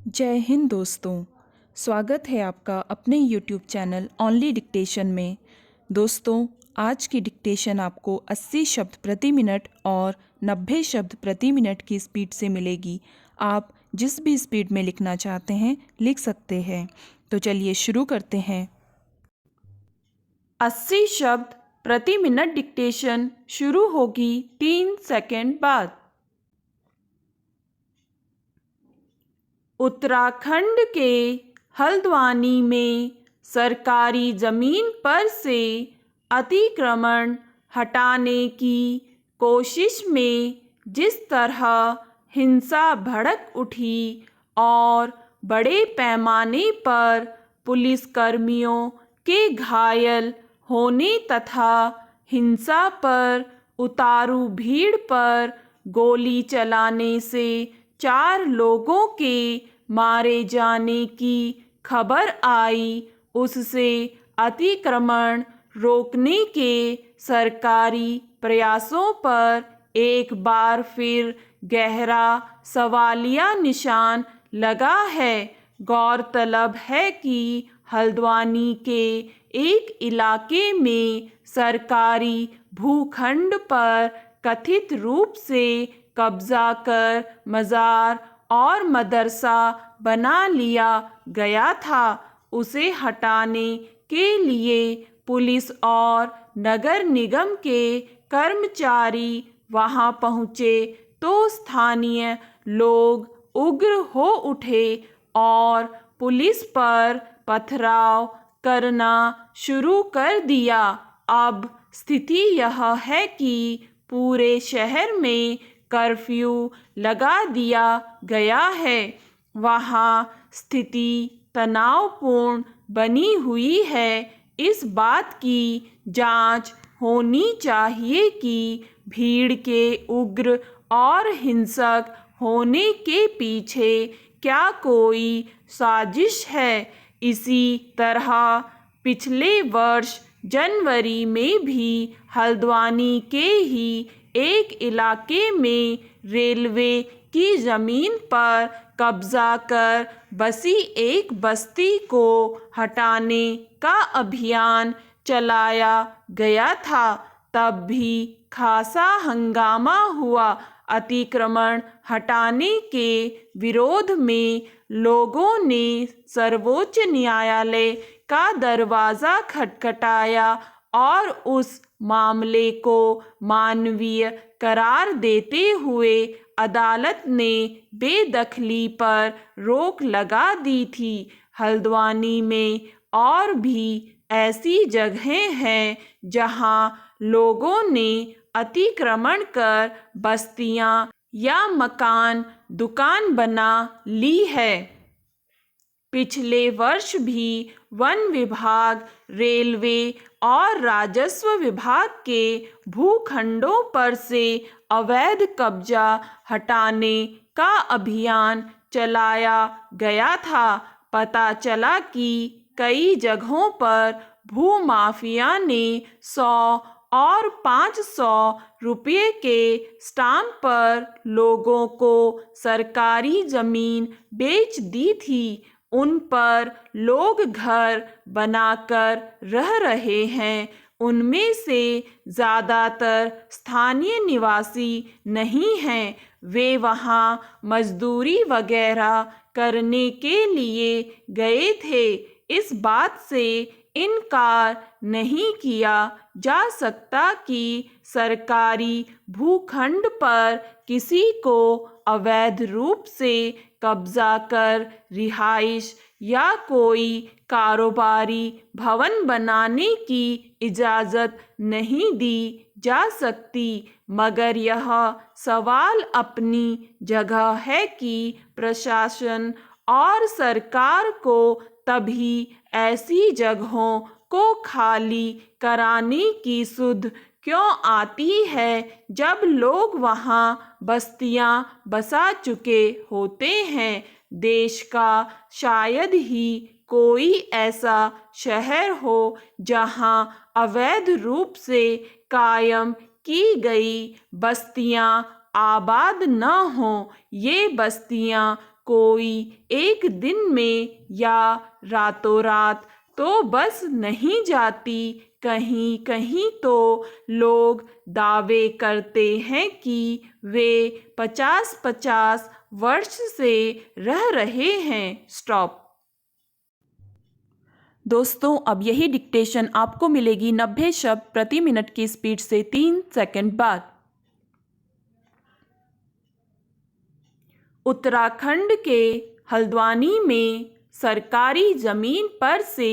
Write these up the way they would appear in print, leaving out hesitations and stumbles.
जय हिंद दोस्तों। स्वागत है आपका अपने YouTube चैनल ओनली डिक्टेशन में। दोस्तों, आज की डिक्टेशन आपको 80 शब्द प्रति मिनट और 90 शब्द प्रति मिनट की स्पीड से मिलेगी। आप जिस भी स्पीड में लिखना चाहते हैं लिख सकते हैं। तो चलिए शुरू करते हैं। 80 शब्द प्रति मिनट डिक्टेशन शुरू होगी 3 सेकंड बाद। उत्तराखंड के हल्द्वानी में सरकारी ज़मीन पर से अतिक्रमण हटाने की कोशिश में जिस तरह हिंसा भड़क उठी और बड़े पैमाने पर पुलिसकर्मियों के घायल होने तथा हिंसा पर उतारू भीड़ पर गोली चलाने से 4 लोगों के मारे जाने की खबर आई, उससे अतिक्रमण रोकने के सरकारी प्रयासों पर एक बार फिर गहरा सवालिया निशान लगा है। गौरतलब है कि हल्द्वानी के एक इलाके में सरकारी भूखंड पर कथित रूप से कब्जा कर मज़ार और मदरसा बना लिया गया था। उसे हटाने के लिए पुलिस और नगर निगम के कर्मचारी वहां पहुंचे तो स्थानीय लोग उग्र हो उठे और पुलिस पर पथराव करना शुरू कर दिया। अब स्थिति यह है कि पूरे शहर में कर्फ्यू लगा दिया गया है। वहाँ स्थिति तनावपूर्ण बनी हुई है। इस बात की जांच होनी चाहिए कि भीड़ के उग्र और हिंसक होने के पीछे क्या कोई साजिश है। इसी तरह पिछले वर्ष जनवरी में भी हल्द्वानी के ही एक इलाके में रेलवे की ज़मीन पर कब्जा कर बसी एक बस्ती को हटाने का अभियान चलाया गया था। तब भी खासा हंगामा हुआ। अतिक्रमण हटाने के विरोध में लोगों ने सर्वोच्च न्यायालय का दरवाज़ा खटखटाया और उस मामले को मानवीय करार देते हुए अदालत ने बेदखली पर रोक लगा दी थी। हल्द्वानी में और भी ऐसी जगहें हैं जहां लोगों ने अतिक्रमण कर बस्तियां या मकान दुकान बना ली है। पिछले वर्ष भी वन विभाग, रेलवे और राजस्व विभाग के भूखंडों पर से अवैध कब्जा हटाने का अभियान चलाया गया था। पता चला कि कई जगहों पर भूमाफिया ने 100 और 500 रुपये के स्टाम्प पर लोगों को सरकारी ज़मीन बेच दी थी। उन पर लोग घर बनाकर रह रहे हैं। उनमें से ज़्यादातर स्थानीय निवासी नहीं हैं। वे वहाँ मजदूरी वगैरह करने के लिए गए थे। इस बात से इनकार नहीं किया जा सकता कि सरकारी भूखंड पर किसी को अवैध रूप से कब्जा कर रिहाइश या कोई कारोबारी भवन बनाने की इजाज़त नहीं दी जा सकती। मगर यह सवाल अपनी जगह है कि प्रशासन और सरकार को तभी ऐसी जगहों को खाली कराने की सुध क्यों आती है जब लोग वहाँ बस्तियाँ बसा चुके होते हैं। देश का शायद ही कोई ऐसा शहर हो जहाँ अवैध रूप से कायम की गई बस्तियाँ आबाद न हों। ये बस्तियाँ कोई एक दिन में या रातों रात तो बस नहीं जाती। कहीं कहीं तो लोग दावे करते हैं कि वे 50-50 वर्ष से रह रहे हैं। स्टॉप। दोस्तों, अब यही डिक्टेशन आपको मिलेगी 90 शब्द प्रति मिनट की स्पीड से 3 सेकंड बाद। उत्तराखंड के हल्द्वानी में सरकारी जमीन पर से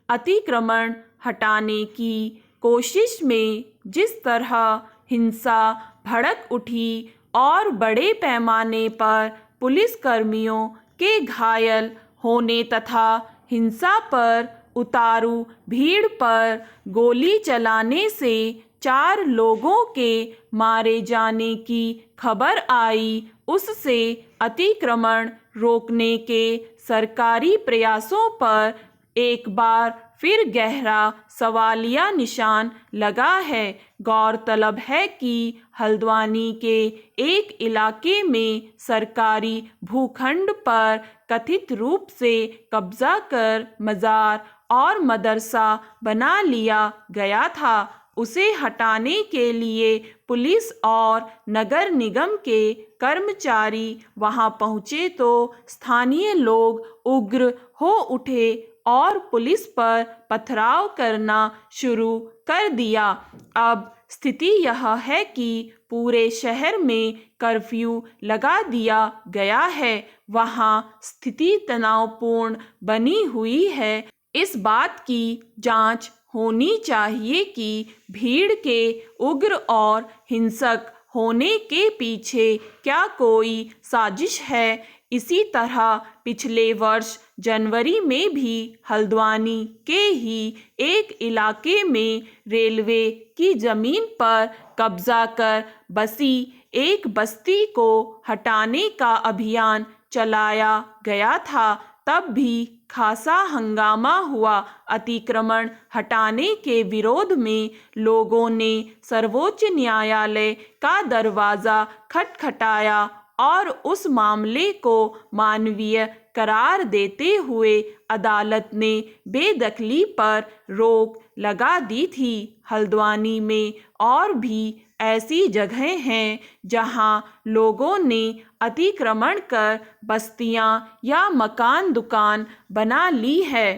अतिक्रमण हटाने की कोशिश में जिस तरह हिंसा भड़क उठी और बड़े पैमाने पर पुलिसकर्मियों के घायल होने तथा हिंसा पर उतारू भीड़ पर गोली चलाने से 4 लोगों के मारे जाने की खबर आई, उससे अतिक्रमण रोकने के सरकारी प्रयासों पर एक बार फिर गहरा सवालिया निशान लगा है। गौरतलब है कि हल्द्वानी के एक इलाके में सरकारी भूखंड पर कथित रूप से कब्जा कर मज़ार और मदरसा बना लिया गया था। उसे हटाने के लिए पुलिस और नगर निगम के कर्मचारी वहां पहुंचे तो स्थानीय लोग उग्र हो उठे और पुलिस पर पथराव करना शुरू कर दिया। अब स्थिति यह है कि पूरे शहर में कर्फ्यू लगा दिया गया है। वहां स्थिति तनावपूर्ण बनी हुई है। इस बात की जांच होनी चाहिए कि भीड़ के उग्र और हिंसक होने के पीछे क्या कोई साजिश है। इसी तरह पिछले वर्ष जनवरी में भी हल्द्वानी के ही एक इलाके में रेलवे की जमीन पर कब्जा कर बसी एक बस्ती को हटाने का अभियान चलाया गया था। तब भी खासा हंगामा हुआ। अतिक्रमण हटाने के विरोध में लोगों ने सर्वोच्च न्यायालय का दरवाजा खटखटाया और उस मामले को मानवीय करार देते हुए अदालत ने बेदखली पर रोक लगा दी थी। हल्द्वानी में और भी ऐसी जगहें हैं जहां लोगों ने अतिक्रमण कर बस्तियां या मकान दुकान बना ली है।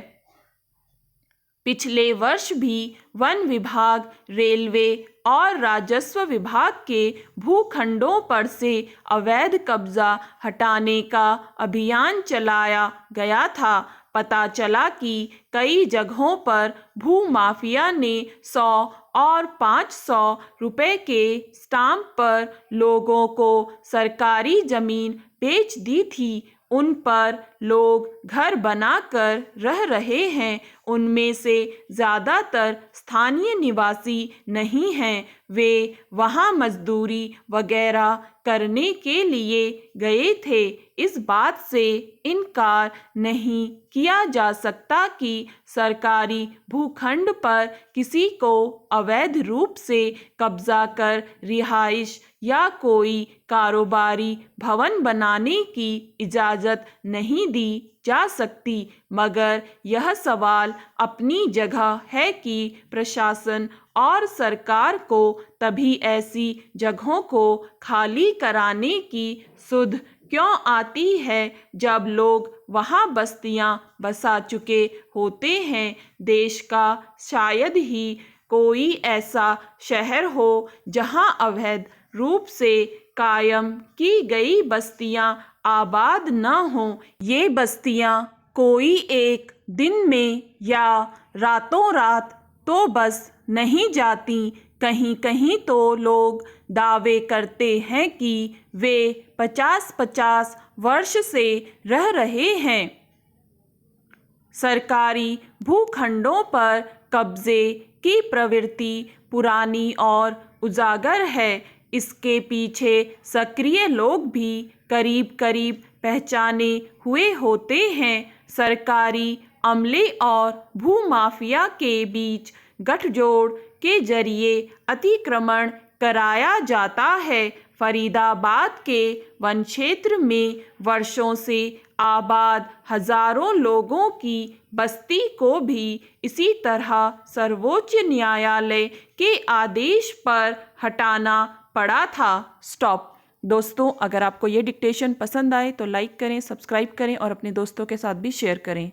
पिछले वर्ष भी वन विभाग, रेलवे और राजस्व विभाग के भूखंडों पर से अवैध कब्जा हटाने का अभियान चलाया गया था। पता चला कि कई जगहों पर भूमाफिया ने 100 और 500 रुपए के स्टाम्प पर लोगों को सरकारी जमीन बेच दी थी। उन पर लोग घर बनाकर रह रहे हैं। उनमें से ज़्यादातर स्थानीय निवासी नहीं हैं। वे वहाँ मजदूरी वगैरह करने के लिए गए थे। इस बात से इनकार नहीं किया जा सकता कि सरकारी भूखंड पर किसी को अवैध रूप से कब्जा कर रिहाइश या कोई कारोबारी भवन बनाने की इजाज़त नहीं दी जा सकती। मगर यह सवाल अपनी जगह है कि प्रशासन और सरकार को तभी ऐसी जगहों को खाली कराने की सुध क्यों आती है जब लोग वहाँ बस्तियाँ बसा चुके होते हैं। देश का शायद ही कोई ऐसा शहर हो जहाँ अवैध रूप से कायम की गई बस्तियां आबाद न हों। ये बस्तियां कोई एक दिन में या रातों रात तो बस नहीं जाती। कहीं कहीं तो लोग दावे करते हैं कि वे 50-50 वर्ष से रह रहे हैं। सरकारी भूखंडों पर कब्जे की प्रवृत्ति पुरानी और उजागर है। इसके पीछे सक्रिय लोग भी करीब करीब पहचाने हुए होते हैं। सरकारी अमले और भूमाफिया के बीच गठजोड़ के जरिए अतिक्रमण कराया जाता है। फरीदाबाद के वन क्षेत्र में वर्षों से आबाद हजारों लोगों की बस्ती को भी इसी तरह सर्वोच्च न्यायालय के आदेश पर हटाना पड़ा था। स्टॉप। दोस्तों, अगर आपको ये डिक्टेशन पसंद आए तो लाइक करें, सब्सक्राइब करें और अपने दोस्तों के साथ भी शेयर करें।